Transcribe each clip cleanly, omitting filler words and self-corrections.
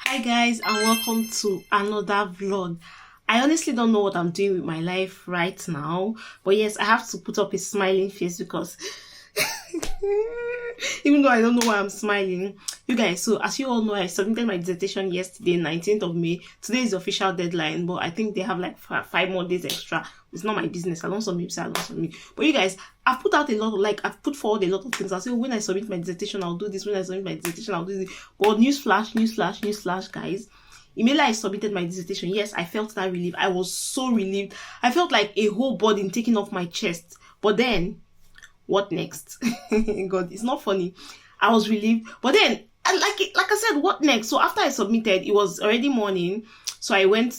Hi guys and welcome to another vlog. I honestly don't know what I'm doing with my life right now, but yes, I have to put up a smiling face because even though I don't know why I'm smiling, you guys. So as you all know, I submitted my dissertation yesterday, 19th of May. Today is the official deadline, but I think they have like 5 more days extra. It's not my business. I don't submit, so I don't submit. But you guys, I've put out a lot of, I've put forward a lot of things. I'll say when I submit my dissertation, I'll do this. When I submit my dissertation, I'll do this. But newsflash, guys. Immediately I submitted my dissertation, yes, I felt that relief. I was so relieved. I felt like a whole burden taken off my chest. But then, what next? God, it's not funny. I was relieved. But then, like I said, what next? So after I submitted, it was already morning. So I went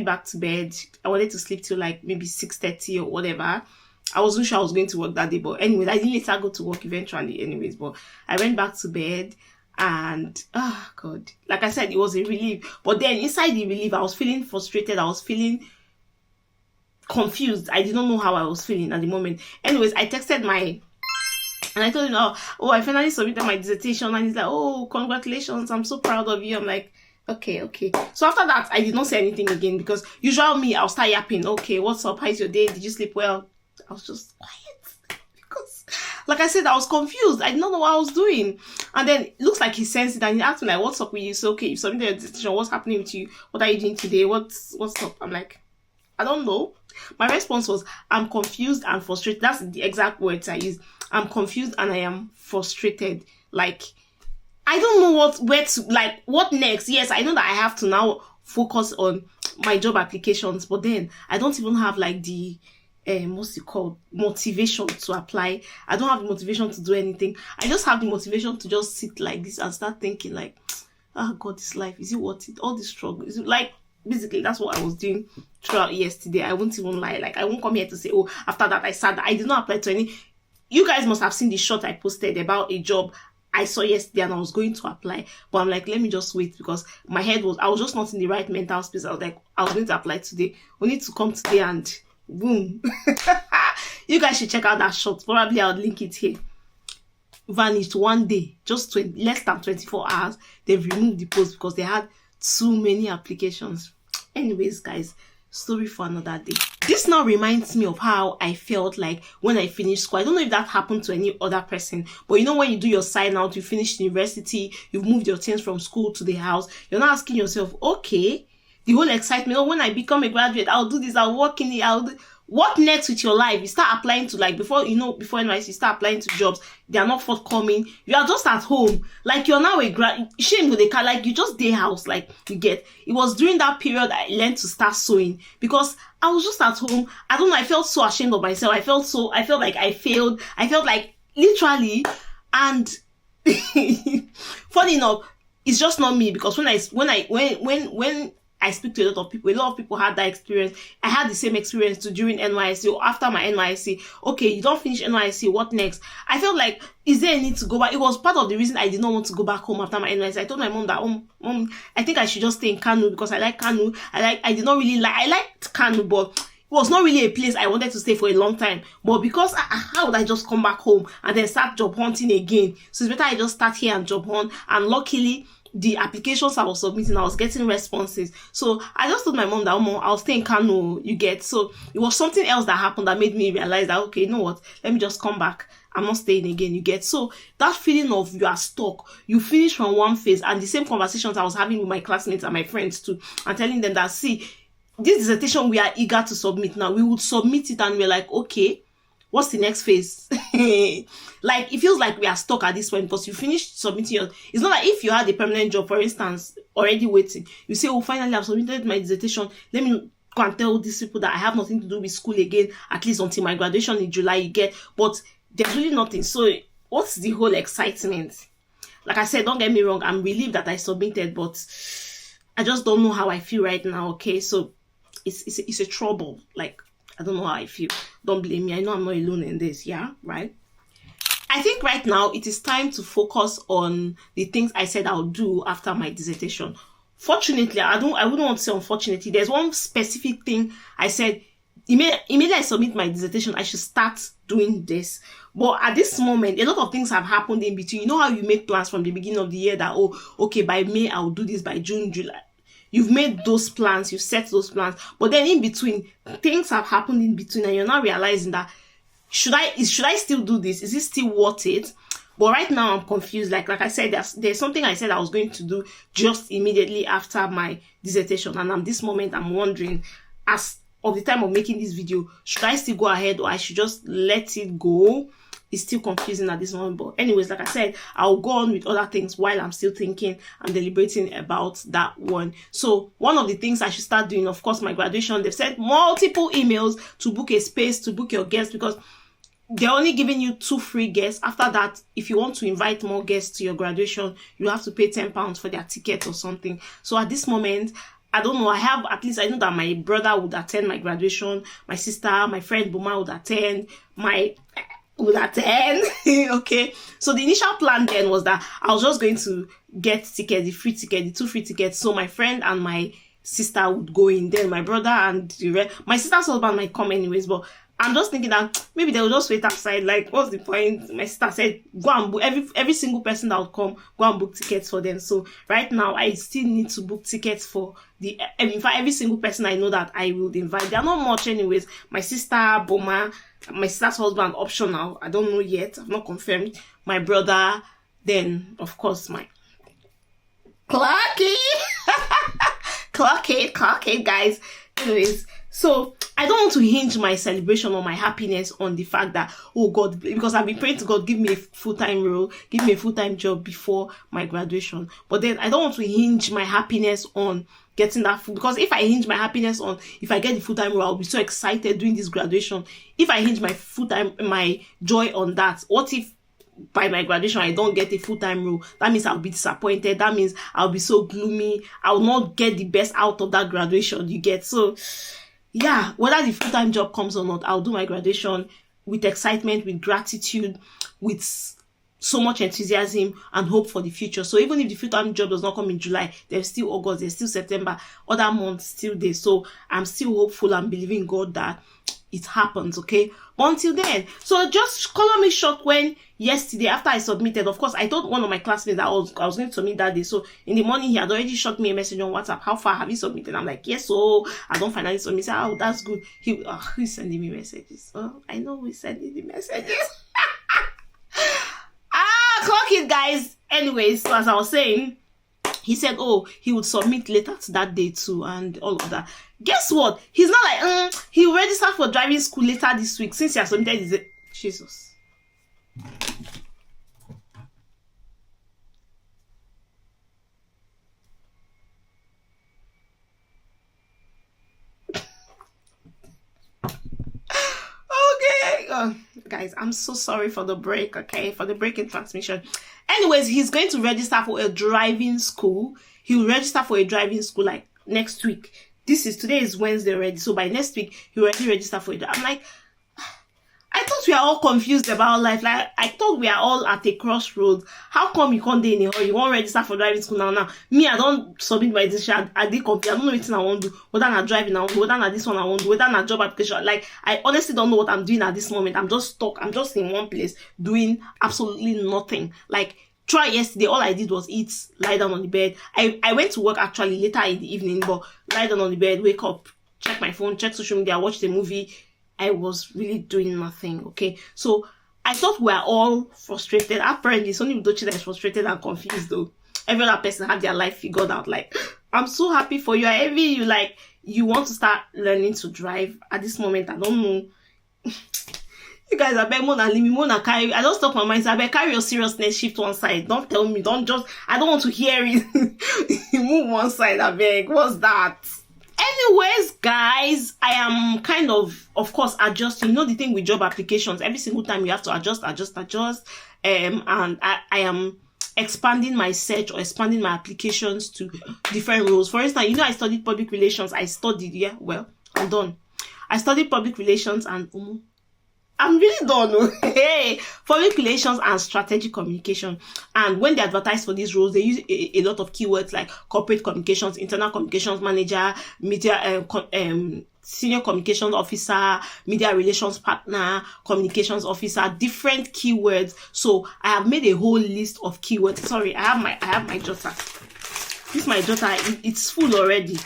back to bed. I wanted to sleep till like maybe 6:30 or whatever. I wasn't sure I was going to work that day, but anyways, I didn't later go to work eventually anyways. But I went back to bed. And God, like I said, it was a relief. But then inside the relief, I was feeling frustrated. I was feeling confused. I didn't know how I was feeling at the moment. Anyways, I texted and I told him, oh, I finally submitted my dissertation. And he's like, oh, congratulations. I'm so proud of you. I'm like, okay. So after that, I did not say anything again because usual me, I'll start yapping. Okay, what's up? How's your day? Did you sleep well? I was just quiet. Because, like I said, I was confused. I did not know what I was doing. And then it looks like he sensed it and he asked me, like, what's up with you? So, okay, you submitted your dissertation. What's happening with you? What are you doing today? What's up? I'm like, I don't know. My response was, I'm confused and frustrated. That's the exact words I used. I'm confused and I am frustrated. Like, I don't know what next. Yes, I know that I have to now focus on my job applications, but then I don't even have like the what's it called, motivation to apply. I don't have the motivation to do anything. I just have the motivation to just sit like this and start thinking like, oh God, this life, is it worth it? All this struggle, is it like, basically that's what I was doing throughout yesterday. I won't even lie. Like, I won't come here to say, oh, after that I said that I did not apply to any. You guys must have seen the short I posted about a job I saw yesterday and I was going to apply, but I'm like, let me just wait because I was just not in the right mental space. I was like, I was going to apply today. We need to come today and boom. You guys should check out that short. Probably I'll link it here. Vanished one day, just less than 24 hours. They've removed the post because they had too many applications. Anyways, guys, story for another day. This now reminds me of how I felt like when I finished school. I don't know if that happened to any other person, but you know when you do your sign out, you finish university, you've moved your things from school to the house, you're not asking yourself, okay, the whole excitement, oh, when I become a graduate, I'll do this, I'll work in it, what next with your life? You start applying to, like, before NYC, you start applying to jobs. They are not forthcoming. You are just at home. Like, you're now a shame with a car. Like, you just day house. Like, you get. It was during that period I learned to start sewing because I was just at home. I don't know. I felt so ashamed of myself. I felt like I failed. I felt like literally. And funny enough, it's just not me because when I speak to a lot of people had that experience. I had the same experience too during NYSC or after my NYSC. Okay, you don't finish NYSC, what next? I felt like, is there a need to go back? It was part of the reason I did not want to go back home after my NYSC. I told my mom that, Mom, I think I should just stay in Kano because I like Kano. I liked Kano, but it was not really a place I wanted to stay for a long time. But because how would I just come back home and then start job hunting again? So it's better I just start here and job hunt. And luckily, the applications I was submitting, I was getting responses. So I just told my mom that, I'll stay in Kano, you get. So it was something else that happened that made me realize that, okay, you know what, let me just come back. I'm not staying again, you get. So that feeling of you are stuck, you finish from one phase, and the same conversations I was having with my classmates and my friends too, and telling them that, see, this dissertation we are eager to submit now, we would submit it and we're like, okay, what's the next phase? Like, it feels like we are stuck at this point because you finished submitting your. It's not like if you had a permanent job, for instance, already waiting. You say, oh, finally, I've submitted my dissertation. Let me go and tell these people that I have nothing to do with school again, at least until my graduation in July, you get. But there's really nothing. So, what's the whole excitement? Like I said, don't get me wrong, I'm relieved that I submitted, but I just don't know how I feel right now, okay? So, it's a trouble. Like, I don't know how I feel. Don't blame me. I know I'm not alone in this, yeah? Right? I think right now it is time to focus on the things I said I'll do after my dissertation. Fortunately, I wouldn't want to say unfortunately, there's one specific thing I said immediately I submit my dissertation, I should start doing this. But at this moment, a lot of things have happened in between. You know how you make plans from the beginning of the year that, oh, okay, by May, I'll do this, by June, July. You've made those plans, you've set those plans. But then in between, things have happened in between, and you're not realizing that, should I still do this? Is it still worth it? But right now I'm confused. Like I said, there's something I said I was going to do just immediately after my dissertation. And this moment I'm wondering, as of the time of making this video, should I still go ahead or I should just let it go? It's still confusing at this moment. But anyways, like I said, I'll go on with other things while I'm still thinking and deliberating about that one. So one of the things I should start doing, of course, my graduation, they've sent multiple emails to book a space, to book your guests, because they're only giving you 2 free guests. After that, if you want to invite more guests to your graduation, you have to pay £10 for their ticket or something. So at this moment, I don't know. I know that my brother would attend my graduation. My sister, my friend Buma would attend. Okay. So the initial plan then was that I was just going to get tickets, the free ticket, the 2 free tickets. So my friend and my sister would go in. Then my brother and my sister's husband might come anyways, but I'm just thinking that maybe they will just wait outside. Like, what's the point? My sister said, go and book every single person that will come, go and book tickets for them. So right now, I still need to book tickets for in fact, every single person I know that I will invite. They are not much anyways. My sister, Boma, my sister's husband, optional. I don't know yet. I've not confirmed. My brother, then, of course, my Clarky. Clarky, guys. Anyways, so I don't want to hinge my celebration or my happiness on the fact that, oh God, because I've been praying to God, give me a full-time role, give me a full-time job before my graduation. But then I don't want to hinge my happiness on getting that food, because if I hinge my happiness on, if I get the full-time role, I'll be so excited doing this graduation. If I hinge my joy on that, what if by my graduation I don't get a full-time role? That means I'll be disappointed. That means I'll be so gloomy. I'll not get the best out of that graduation, you get. So yeah, whether the full-time job comes or not, I'll do my graduation with excitement, with gratitude, with so much enthusiasm and hope for the future. So even if the full-time job does not come in July, there's still August, there's still September, other months still there. So I'm still hopeful and believing God that it happens, okay? But until then, so just color me short when yesterday after I submitted, of course, I told one of my classmates that I was going to submit that day. So in the morning, he had already shot me a message on WhatsApp. How far have you submitted? I'm like, yes, so I don't finally submit. He said, oh, that's good. He's sending me messages. Oh, I know he's sending the messages. Clock it, guys. Anyways, so as I was saying, he said, oh, he would submit later to that day too and all of that. Guess what? He's not like, he will register for driving school later this week since he has submitted his... Jesus. Guys, I'm so sorry for the break, okay, for the break in transmission. Anyways, he's going to register for a driving school. He will register for a driving school like next week. Today is Wednesday already, so by next week he will already register for it. I'm like, I thought we are all confused about life. Like, I thought we are all at a crossroads. How come you can't do in a hurry? You won't register for driving school now? Me, I don't submit my decision. I did confused. I don't know what I want to do. Whether I'm driving, I want to do. Whether I'm this one, I want to do. Whether I'm job application. Like, I honestly don't know what I'm doing at this moment. I'm just stuck. I'm just in one place doing absolutely nothing. Like, try yesterday, all I did was eat, lie down on the bed. I went to work actually later in the evening, but lie down on the bed, wake up, check my phone, check social media, watch the movie. I was really doing nothing, okay? So I thought we are all frustrated. Apparently, it's only Udochi that is frustrated and confused though. Every other person had their life figured out. Like, I'm so happy for you. I envy you. Like, you want to start learning to drive. At this moment, I don't know. You guys are better than leave me more than carry. I just stop my mind. So I better carry your seriousness, shift one side. Don't tell me. Don't just. I don't want to hear it. Move one side. I beg. What's that? Anyways, guys, I am kind of course, adjusting. You know the thing with job applications. Every single time you have to adjust. And I am expanding my search or expanding my applications to different roles. For instance, you know I studied public relations. I'm done. I studied public relations and I'm really done. Hey, public relations and strategic communication. And when they advertise for these roles, they use a lot of keywords like corporate communications, internal communications manager, media, senior communications officer, media relations partner, communications officer, different keywords. So I have made a whole list of keywords. Sorry, I have my jotter. This my jotter, it's full already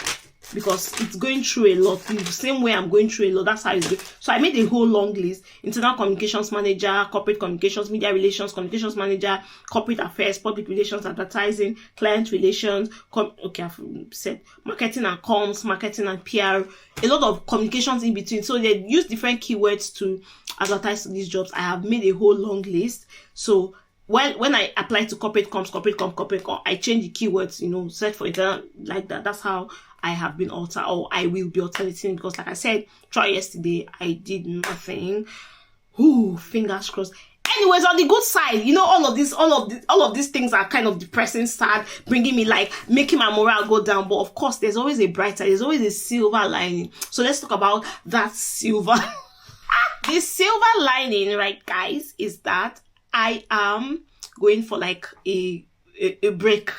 because it's going through a lot. In the same way I'm going through a lot, that's how it's going. So I made a whole long list: internal communications manager, corporate communications, media relations, communications manager, corporate affairs, public relations, advertising, client relations, okay, I've said marketing and comms, marketing and PR, a lot of communications in between. So they use different keywords to advertise these jobs. I have made a whole long list. So when I apply to corporate comms, I change the keywords, search for internal, like that. That's how I have been or I will be alternating, because like I said, try yesterday, I did nothing. Ooh, fingers crossed. Anyways, on the good side, all of these things are kind of depressing, sad, bringing me making my morale go down. But of course, there's always a bright side. There's always a silver lining. So let's talk about that silver. The silver lining, right, guys, is that I am going for a break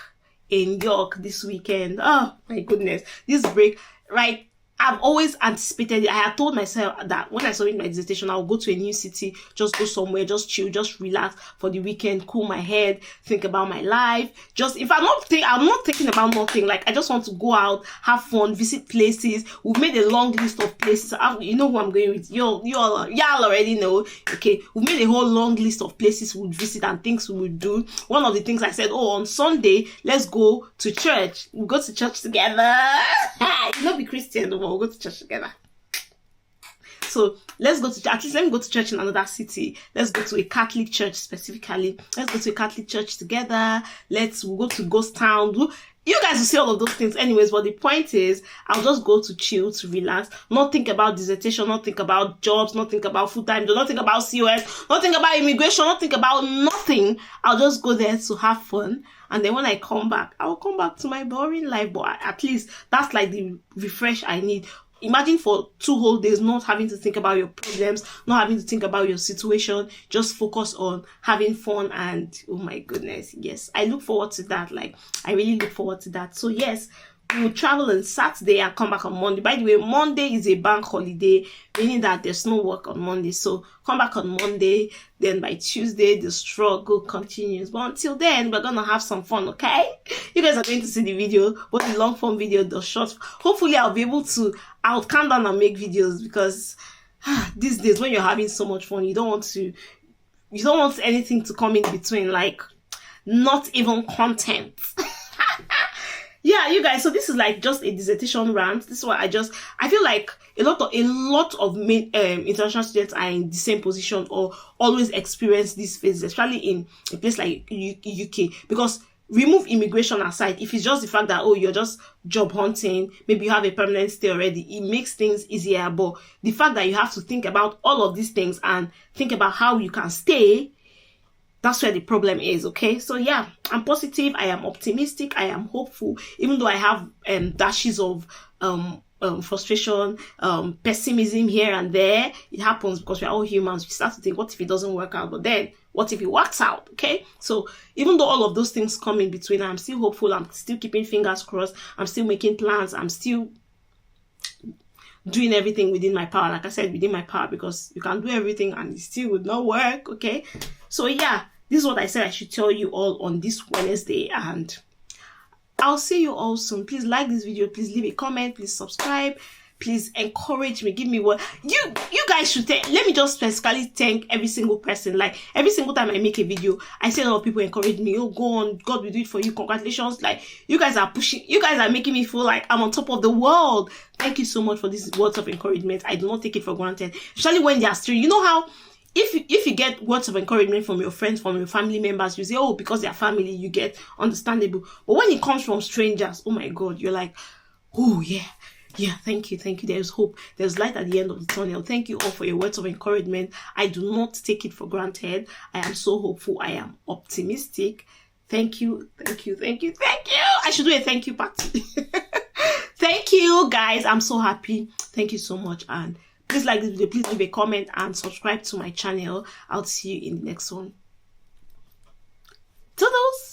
in York this weekend. Oh my goodness, this break, right? I've always anticipated it. I had told myself that when I submit my dissertation, I'll go to a new city, just go somewhere, just chill, just relax for the weekend, cool my head, think about my life. I'm not thinking about nothing. I just want to go out, have fun, visit places. We've made a long list of places. You know who I'm going with. Y'all already know. Okay, we've made a whole long list of places we'll visit and things we will do. One of the things I said, on Sunday, let's go to church. We'll go to church together. Not be Christian, we'll go to church together. So let's go to, at least let me go to church in another city. Let's go to a Catholic church specifically. Let's go to a Catholic church together. We'll go to Ghost Town. You guys will see all of those things anyways, but the point is, I'll just go to chill, to relax, not think about dissertation, not think about jobs, not think about full-time, not think about COS, not think about immigration, not think about nothing. I'll just go there to have fun. And then when I come back, I'll come back to my boring life. But at least that's the refresh I need. Imagine for 2 whole days not having to think about your problems, not having to think about your situation, just focus on having fun. And oh my goodness, yes, I look forward to that. I really look forward to that. So yes, we will travel on Saturday and come back on Monday. By the way, Monday is a bank holiday, meaning that there's no work on Monday. So come back on Monday, then by Tuesday, the struggle continues. But until then, we're going to have some fun, okay? You guys are going to see the video, both the long form video, the short. Hopefully, I'll calm down and make videos, because these days when you're having so much fun, you don't want anything to come in between, not even content. Yeah, you guys, so this is just a dissertation rant. This is why I feel like a lot of international students are in the same position or always experience these phases, especially in a place like UK. Because remove immigration aside, if it's just the fact that, you're just job hunting, maybe you have a permanent stay already, it makes things easier. But the fact that you have to think about all of these things and think about how you can stay, that's where the problem is, okay? So yeah, I'm positive, I am optimistic, I am hopeful, even though I have dashes of frustration, pessimism here and there. It happens because we're all humans. We start to think, what if it doesn't work out? But then, what if it works out, okay? So even though all of those things come in between, I'm still hopeful, I'm still keeping fingers crossed, I'm still making plans, I'm still doing everything within my power. Like I said, within my power, because you can do everything and it still would not work, okay? So yeah, this is what I said I should tell you all on this Wednesday, and I'll see you all soon. Please like this video, please leave a comment, please subscribe, please encourage me, give me what you guys should take. Let me just specifically thank every single person. Every single time I make a video, I see a lot of people encourage me. Oh, go on, God will do it for you, congratulations. You guys are pushing, you guys are making me feel like I'm on top of the world. Thank you so much for these words of encouragement. I do not take it for granted, especially when they are still, you know how if you get words of encouragement from your friends, from your family members, you say, oh, because they're family, you get understandable. But when it comes from strangers, oh my God, you're like, oh yeah, thank you. There's hope. There's light at the end of the tunnel. Thank you all for your words of encouragement. I do not take it for granted. I am so hopeful. I am optimistic. Thank you. I should do a thank you party. Thank you, guys. I'm so happy. Thank you so much. And please like this video, please leave a comment and subscribe to my channel. I'll see you in the next one. Toodles!